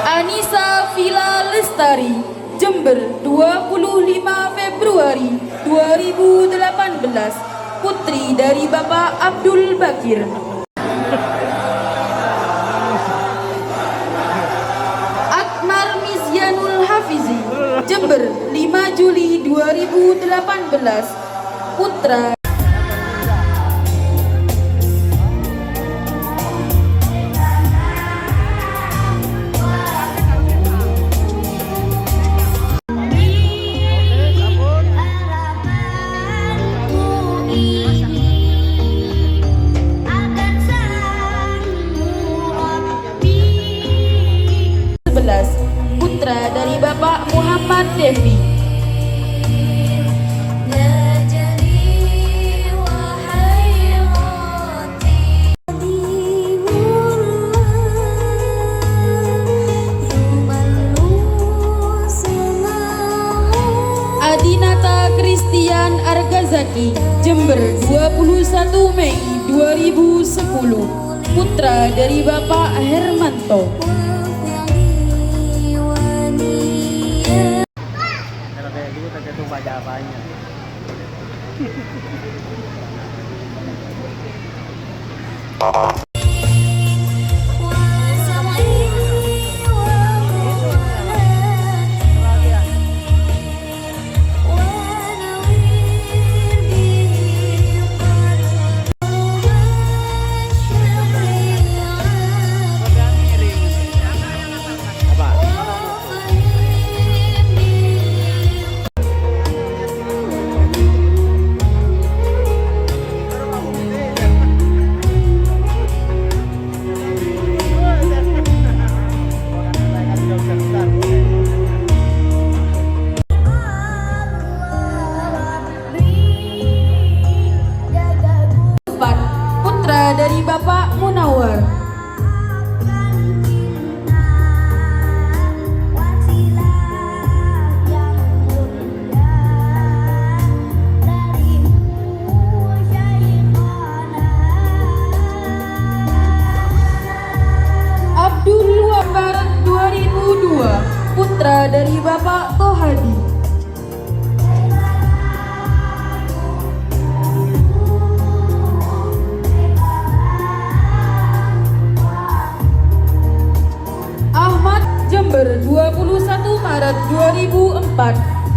Anissa Villa Lestari, Jember, 25 Februari 2018, putri dari Bapak Abdul Bakir. Akmar Mizyanul Hafizi, Jember, 5 Juli 2018, putra putra dari Bapak Muhammad Devi. Adinata Christian Argazaki, Jember, 21 Mei 2010, putra dari Bapak Hermanto. Baca apanya?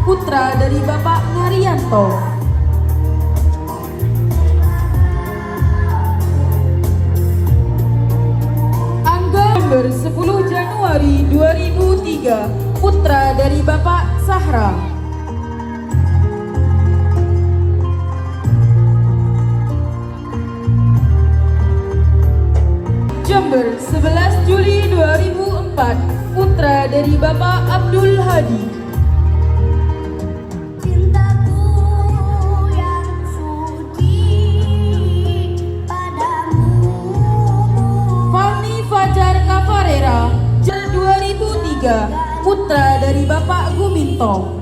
putra dari Bapak Ngarianto. Jember 10 Januari 2003, putra dari Bapak Sahra. Jember 11 Juli 2004, putra dari Bapak Abdul Hadi. Jember 2003, putra dari Bapak Guminto.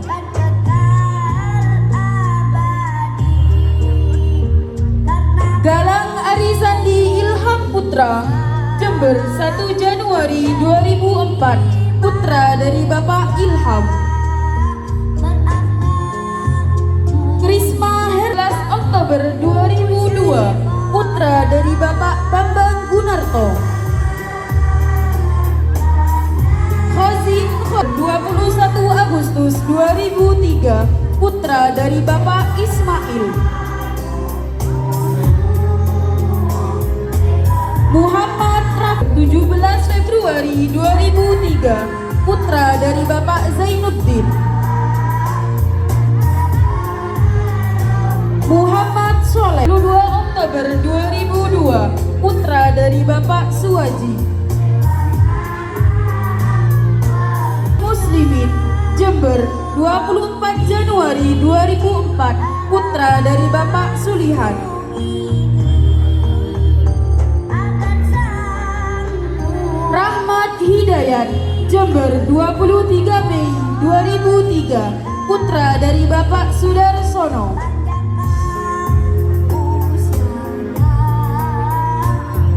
Galang Arisandi Ilham Putra, Jember 1 Januari 2004, putra dari Bapak Ilham. Krisma 11 Oktober 2002, putra dari Bapak Bambang Gunarto. Khozin 21 Agustus 2003, putra dari Bapak Ismail. Muhammad Rafi 17 Februari 2003, putra dari Bapak Zainuddin. Muhammad Soleh 22 Oktober 2002, putra dari Bapak Suwaji. Muslimin Jember 24 Januari 2004, putra dari Bapak Sulihan. Rahmat Hidayat Jember 23 Mei 2003, putra dari Bapak Sudarsono.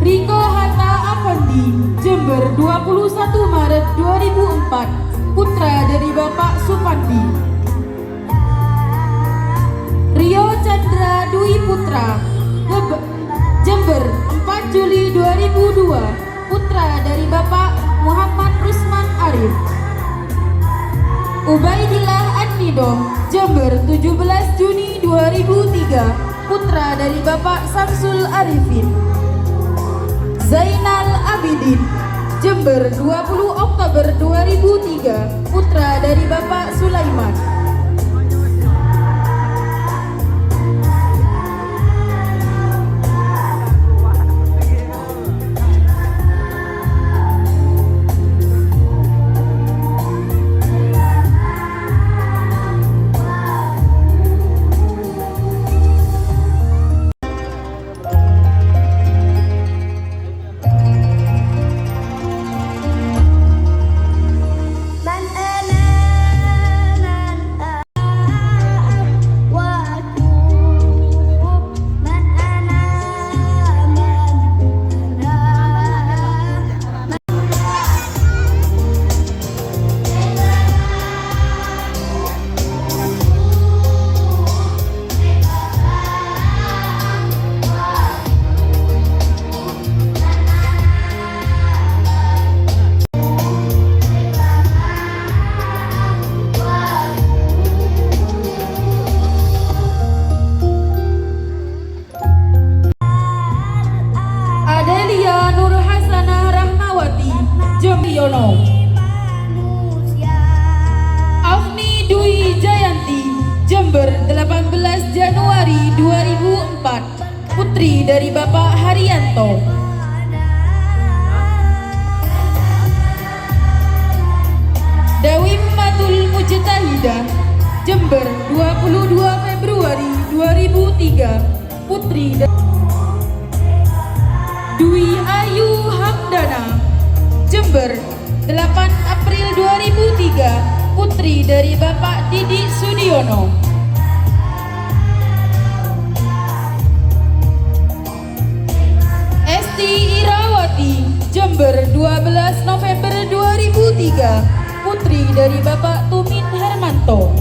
Riko Hatta Afandi Jember 21 Maret 2004, putra dari Bapak Supandi. Rio Chandra Dwi Putra Jember 4 Juli 2002, putra dari Bapak Muhammad Rusman Arif. Ubaidillah Annido Jember 17 Juni 2003, putra dari Bapak Samsul Arifin. Zainal Abidin Jember 20 Oktober 2003, putra dari Bapak Sulaiman. Afni Dwi Jayanti Jember 18 Januari 2004, putri dari Bapak Haryanto. Dewi Matul Mujtahidah Jember 22 Februari 2003, putri dari Dwi Ayu Hamdana Jember 8 April 2003, putri dari Bapak Didi Sudiono. Esti Irawati Jember 12 November 2003, putri dari Bapak Tumin Hermanto.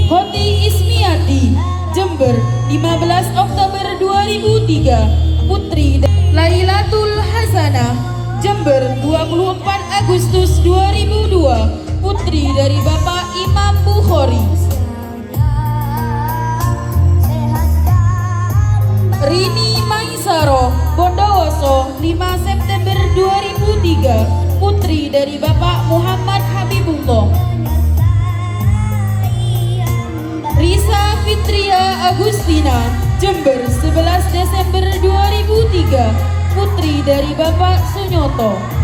Hoti Ismiati Jember 15 Oktober 2003, putri Lailatul Hasanah Jember 24 Agustus Agustus 2002, putri dari Bapak Imam Bukhari. Rini Maisaro Bondowoso 5 September 2003, putri dari Bapak Muhammad Habibullah. Risa Fitria Agustina Jember 11 Desember 2003, putri dari Bapak Sunyoto.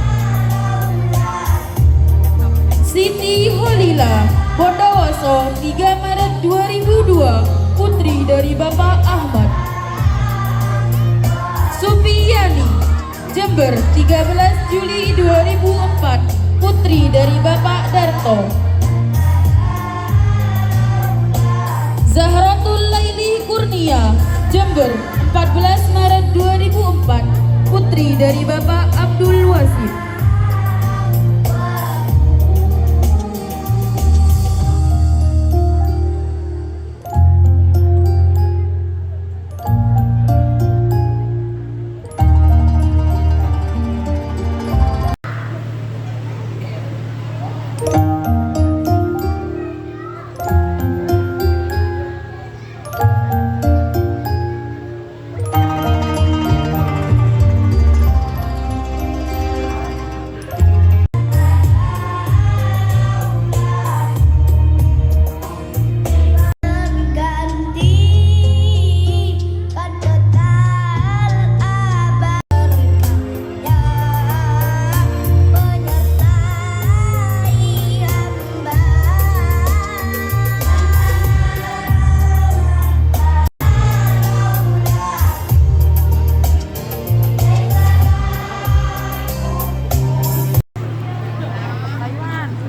Siti Holila Bondowoso 3 Maret 2002, putri dari Bapak Ahmad. Supiyani Jember 13 Juli 2004, putri dari Bapak Darto. Zahratul Laili Kurnia Jember 14 Maret 2004, putri dari Bapak Abdul Wasid.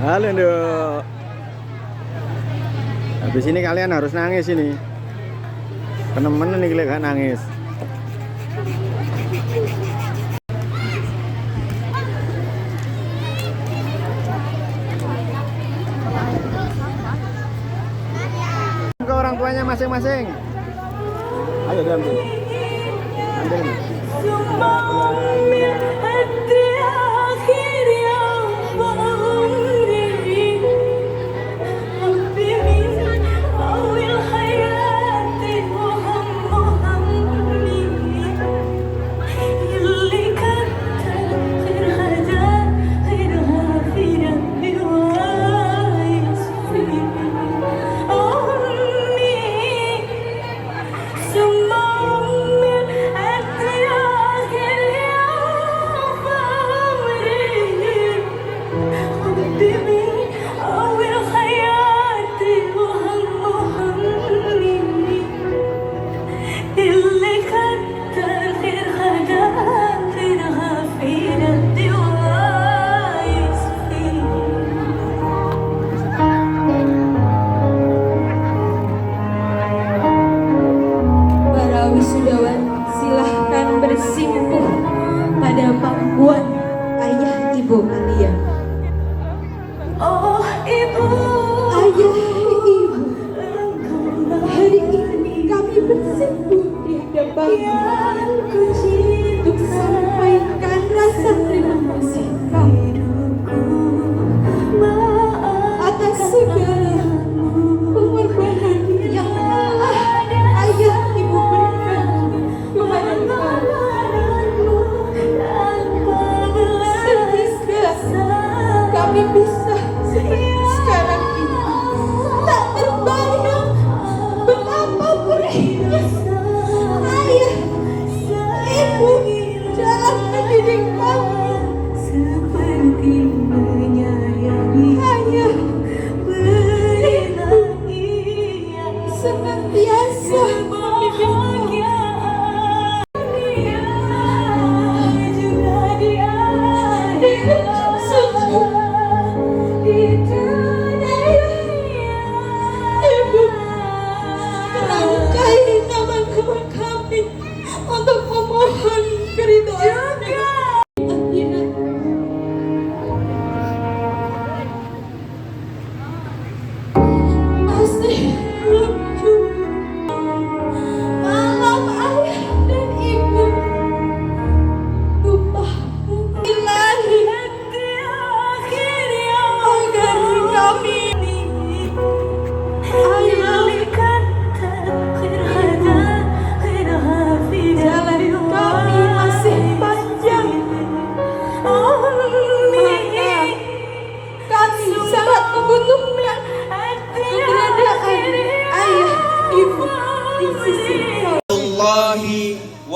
Halo Nduk. Habis ini kalian harus nangis ini. Temen-temen nih kalian gak nangis. Ke orang tuanya masing-masing. Ayo diambil. Ambil ini. Wisudawan, silahkan bersimpuh pada pangkuan ayah ibu kalian. Oh ibu, ayah ibu, hari ini kami bersimpuh di hadapanmu untuk sampaikan rasa terima kasih kami atas segala pengorbanan yang ayah ibu berikan kepada kami, sehingga kami bisa seperti sekarang ini. Tak terbayang betapa perihnya ayah ibu dalam mendidik kami, seperti menyayangi ayah ibu senantiasa membimbing kami.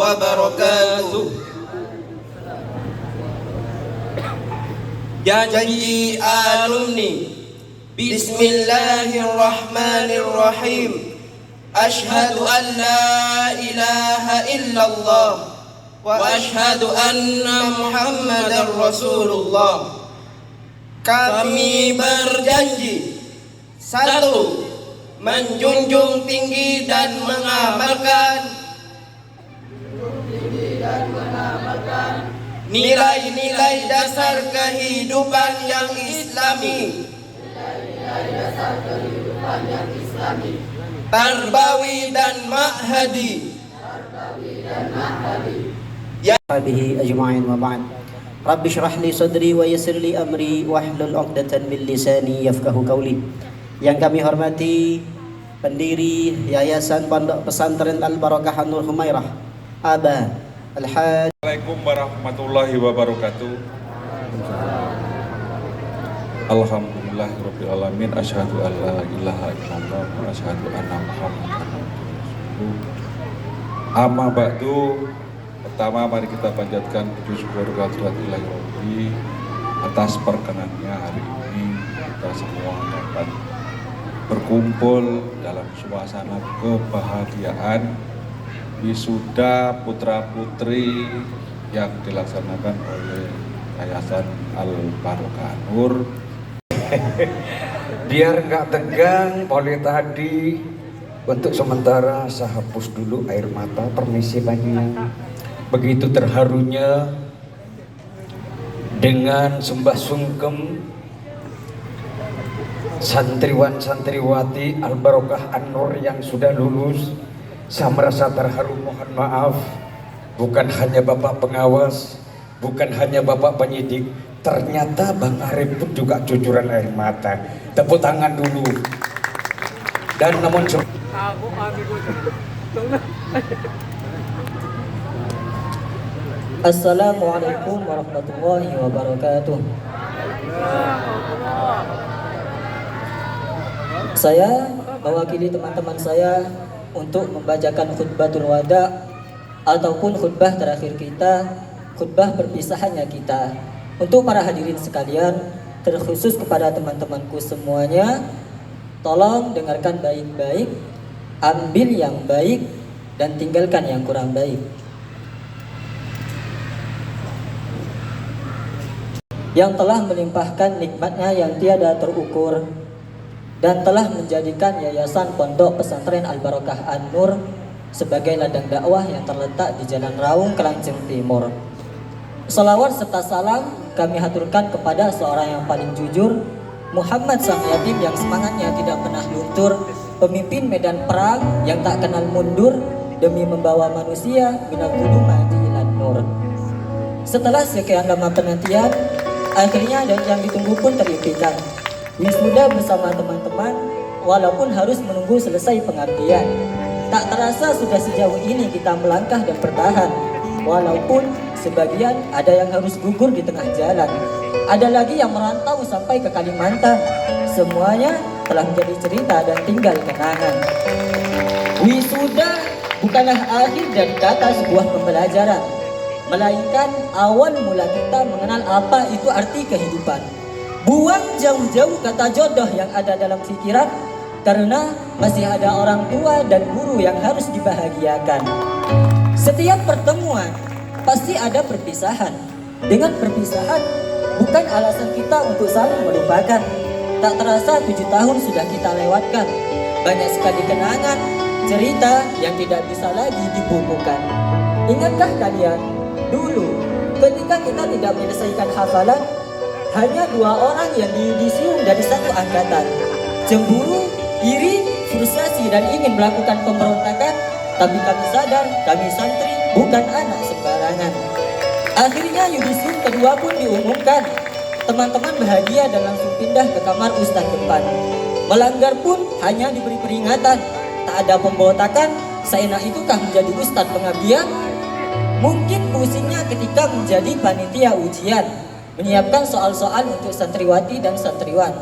wabarakatuh. Janji alumni. Bismillahirrahmanirrahim. Ashhadu an la ilaha illallah wa ashhadu anna Muhammadar Rasulullah. Kami berjanji, satu, menjunjung tinggi dan mengamalkan nilai-nilai dasar kehidupan yang Islami, tarbawi dan ma'hadi, bihi ajma'in wa ba'd. Rabbi shrah li sadri wa yassir li amri wahlul 'uqdatan min lisani yafqahu qawli. Yang kami hormati pendiri Yayasan Pondok Pesantren Al-Barakah Nur Humairah, Aba Al-Haj. Assalamualaikum warahmatullahi wabarakatuh. Alhamdulillahirabbil alamin, asyhadu an la ilaha illallah wa asyhadu anna Muhammadan rasulullah. Amma ba'du. Pertama, mari kita panjatkan puji syukur kehadirat Ilahi Rabbi atas perkenannya hari ini kita semua dapat berkumpul dalam suasana kebahagiaan wisuda putra-putri yang dilaksanakan oleh Yayasan Al-Barakah Nur. Biar nggak tegang, boleh tadi untuk sementara saya hapus dulu air mata. Permisi banyak. Begitu terharunya dengan sembah sungkem santriwan-santriwati Al-Barakah An-Nur yang sudah lulus. Saya merasa terharu, mohon maaf. Bukan hanya Bapak pengawas, bukan hanya Bapak penyidik, ternyata Bang Arif pun juga cucuran air mata. Tepuk tangan dulu. Dan namun Assalamualaikum warahmatullahi wabarakatuh. Saya mewakili teman-teman saya untuk membacakan khutbatul wada ataupun khutbah terakhir kita, khutbah perpisahannya kita. Untuk para hadirin sekalian, terkhusus kepada teman-temanku semuanya, tolong dengarkan baik-baik, ambil yang baik dan tinggalkan yang kurang baik. Yang telah melimpahkan nikmatnya yang tiada terukur dan telah menjadikan Yayasan Pondok Pesantren Al-Barakah An-Nur sebagai ladang dakwah yang terletak di Jalan Raung, Kelanceng Timur. Salawat serta salam kami haturkan kepada seorang yang paling jujur, Muhammad sang yatim yang semangatnya tidak pernah luntur, pemimpin medan perang yang tak kenal mundur demi membawa manusia minal dhulumati ilan nur. Setelah sekian lama penantian, akhirnya dan yang ditunggu pun terimpikan. Wisuda bersama teman-teman, walaupun harus menunggu selesai pengabdian. Tak terasa sudah sejauh ini kita melangkah dan bertahan. Walaupun sebagian ada yang harus gugur di tengah jalan, ada lagi yang merantau sampai ke Kalimantan. Semuanya telah menjadi cerita dan tinggal kenangan. Wisuda bukanlah akhir dari kata sebuah pembelajaran, melainkan awal mula kita mengenal apa itu arti kehidupan. Buang jauh-jauh kata jodoh yang ada dalam pikiran, karena masih ada orang tua dan guru yang harus dibahagiakan. Setiap pertemuan pasti ada perpisahan. Dengan perpisahan bukan alasan kita untuk saling melupakan. Tak terasa 7 tahun sudah kita lewatkan. Banyak sekali kenangan, cerita yang tidak bisa lagi dibukukan. Ingatkah kalian dulu ketika kita tidak menyelesaikan hafalan, hanya 2 orang yang diyudisium dari satu angkatan. Cemburu, iri, frustasi dan ingin melakukan pemberontakan. Tapi kami sadar, kami santri bukan anak sembarangan. Akhirnya yudisium kedua pun diumumkan. Teman-teman bahagia dan langsung pindah ke kamar ustaz depan. Melanggar pun hanya diberi peringatan. Tak ada pemberontakan, seenak itukah menjadi ustaz pengabdian? Mungkin pusingnya ketika menjadi panitia ujian, menyiapkan soal-soal untuk santriwati dan santriwan.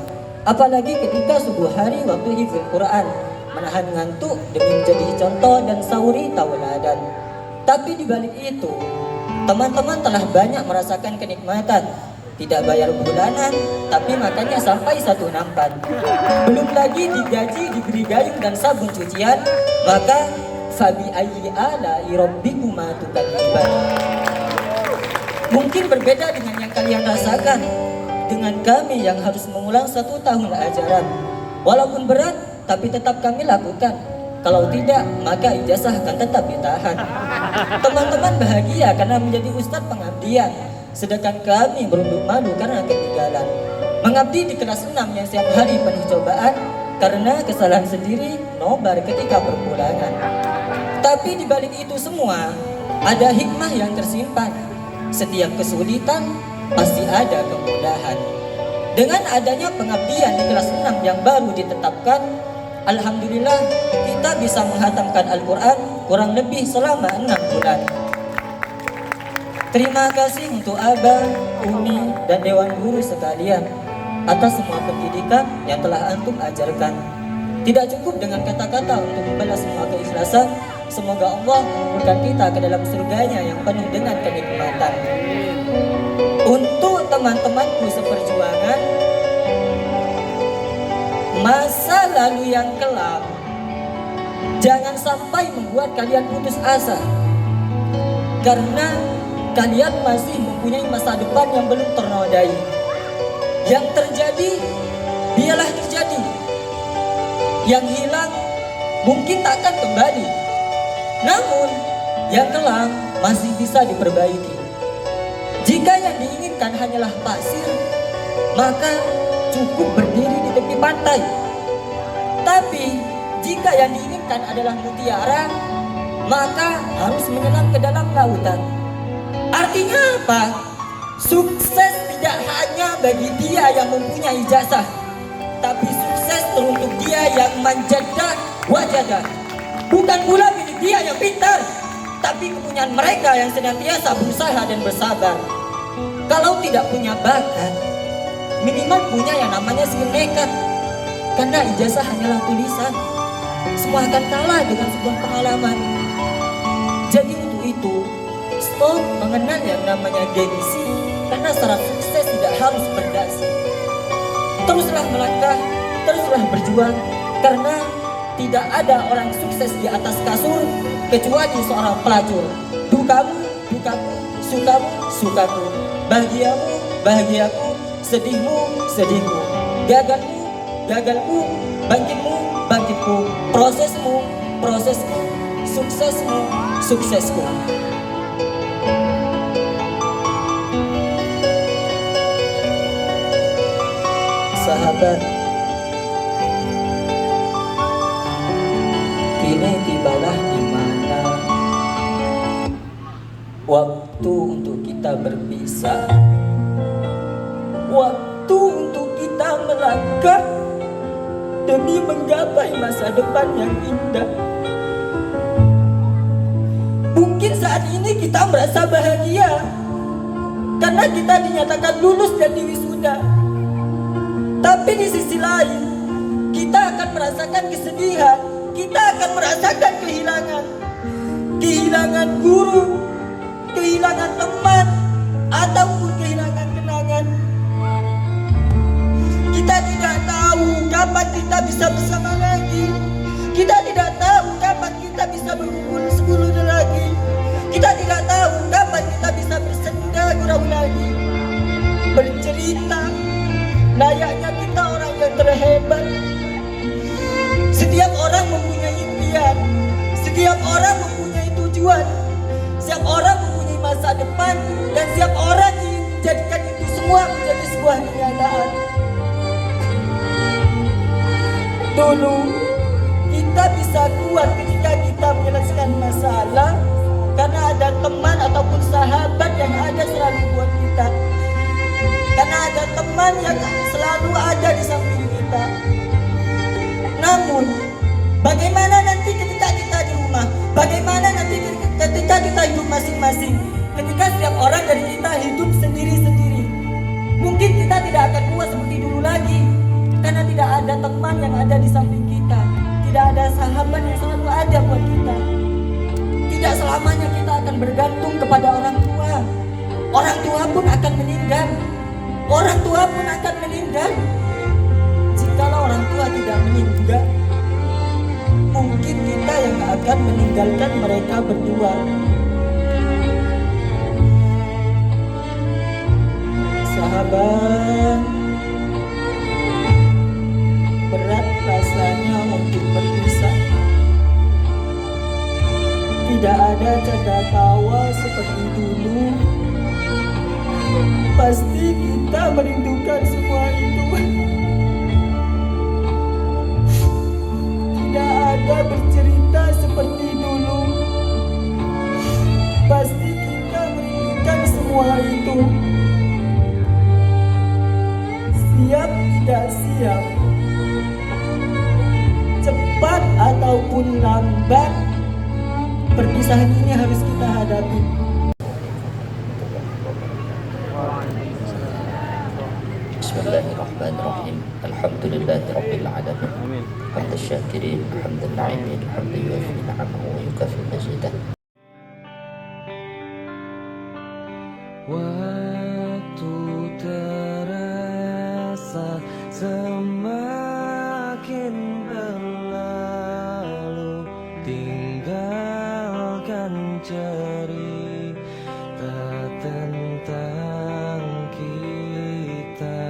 Apalagi ketika subuh hari waktu hifdzul Quran, menahan ngantuk demi menjadi contoh dan sauri tauladan. Tapi di balik itu, teman-teman telah banyak merasakan kenikmatan. Tidak bayar bulanan, tapi makannya sampai 1 nampan. Belum lagi digaji, diberi gayung dan sabun cucian, maka fabi ayyi ala'i rabbikuma tukadziban. Mungkin berbeda dengan yang kalian rasakan, dengan kami yang harus mengulang 1 tahun ajaran. Walaupun berat, tapi tetap kami lakukan. Kalau tidak, maka ijazah akan tetap ditahan. Teman-teman bahagia karena menjadi ustadz pengabdian, sedangkan kami merunduk malu karena ketinggalan. Mengabdi di kelas 6 yang setiap hari penuh cobaan, karena kesalahan sendiri nobar ketika perpulangan. Tapi di balik itu semua, ada hikmah yang tersimpan. Setiap kesulitan, pasti ada kemudahan. Dengan adanya pengabdian di kelas 6 yang baru ditetapkan, alhamdulillah kita bisa menghatamkan Al-Quran kurang lebih selama 6 bulan. Terima kasih untuk Abah, Umi, dan Dewan Guru sekalian atas semua pendidikan yang telah antum ajarkan. Tidak cukup dengan kata-kata untuk membalas semua keikhlasan. Semoga Allah mengumpulkan kita ke dalam surganya yang penuh dengan kenikmatan. Untuk teman-temanku seperjuangan, masa lalu yang kelam jangan sampai membuat kalian putus asa, karena kalian masih mempunyai masa depan yang belum ternodai. Yang terjadi, biarlah terjadi. Yang hilang, mungkin tak akan kembali. Namun, yang kelam masih bisa diperbaiki. Jika yang diinginkan hanyalah pasir, maka cukup berdiri di tepi pantai. Tapi, jika yang diinginkan adalah mutiara, maka harus menyelam ke dalam lautan. Artinya apa? Sukses tidak hanya bagi dia yang mempunyai ijazah, tapi sukses teruntuk dia yang manjadah wajadah. Bukan pula milik dia yang pintar, tapi kepunyaan mereka yang senantiasa berusaha dan bersabar. Kalau tidak punya bakat, minimal punya yang namanya skill nekat. Karena ijazah hanyalah tulisan, semua akan kalah dengan sebuah pengalaman. Jadi untuk itu, stop mengenal yang namanya gengsi, karena syarat sukses tidak harus berdasi. Teruslah melangkah, teruslah berjuang, karena tidak ada orang sukses di atas kasur kecuali seorang pelacur. Dukamu, dukaku, sukamu, sukaku, bahagiamu, bahagiaku, sedihmu, sedihku, gagalmu, gagalku, bangkitmu, bangkitku, prosesmu, prosesku, suksesmu, suksesku. Sahabat, kini tibalah di mana waktu untuk kita berpisah, waktu untuk kita melangkah demi menggapai masa depan yang indah. Mungkin saat ini kita merasa bahagia karena kita dinyatakan lulus dan diwisuda. Tapi di sisi lain, kita akan merasakan kesedihan, kita akan merasakan kehilangan. Kehilangan guru, kehilangan teman, ataupun kehilangan kenangan. Kita tidak tahu kapan kita bisa bersama lagi. Kita tidak tahu kapan kita bisa berkumpul sepuluh lagi. Kita tidak tahu kapan kita bisa bersenda gurau lagi, bercerita layaknya kita orang yang terhebat. Setiap orang mempunyai impian, setiap orang mempunyai tujuan, setiap orang mempunyai masa depan, dan setiap orang ingin menjadikan itu semua menjadi sebuah kenyataan. Dulu kita bisa kuat ketika kita menyelesaikan masalah karena ada teman ataupun sahabat yang ada selalu buat kita, karena ada teman yang selalu ada di samping kita. Namun, bagaimana nanti ketika kita di rumah? Bagaimana nanti ketika kita hidup masing-masing? Ketika setiap orang dari kita hidup sendiri-sendiri, mungkin kita tidak akan kuat seperti dulu lagi, karena tidak ada teman yang ada di samping kita, tidak ada sahabat yang selalu ada buat kita. Tidak selamanya kita bergantung kepada orang tua. Orang tua pun akan meninggal. Orang tua pun akan meninggal. Jikalau orang tua tidak meninggal, mungkin kita yang akan meninggalkan mereka berdua. Sahabat, berat rasanya untuk berpisah. Tidak ada canda tawa seperti dulu. Pasti kita merindukan semua itu. Tidak ada bercerita seperti dulu. Pasti kita merindukan semua itu. Siap tidak siap, cepat ataupun lambat, perpisahan ini harus kita hadapi. Bismillahirrahmanirrahim. Alhamdulillahirabbil alamin. Hamdan syakirin, hamdan na'imin, hamdan yuafi ni'amahu wa yukafi mazidah. Waktu terasa semakin berlalu, tinggalkan cerita tentang kita.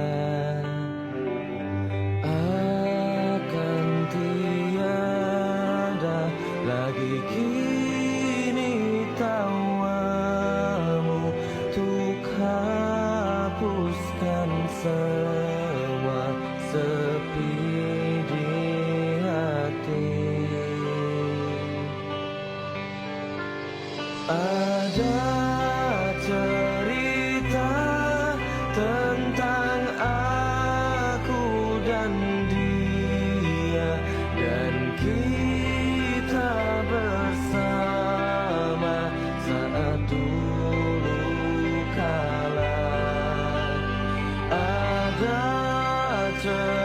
Akan tiada lagi kini tawamu untuk hapuskan semua sepi di hati. Ada cerita tentang aku dan dia, dan kita bersama saat dulu kala. Ada cerita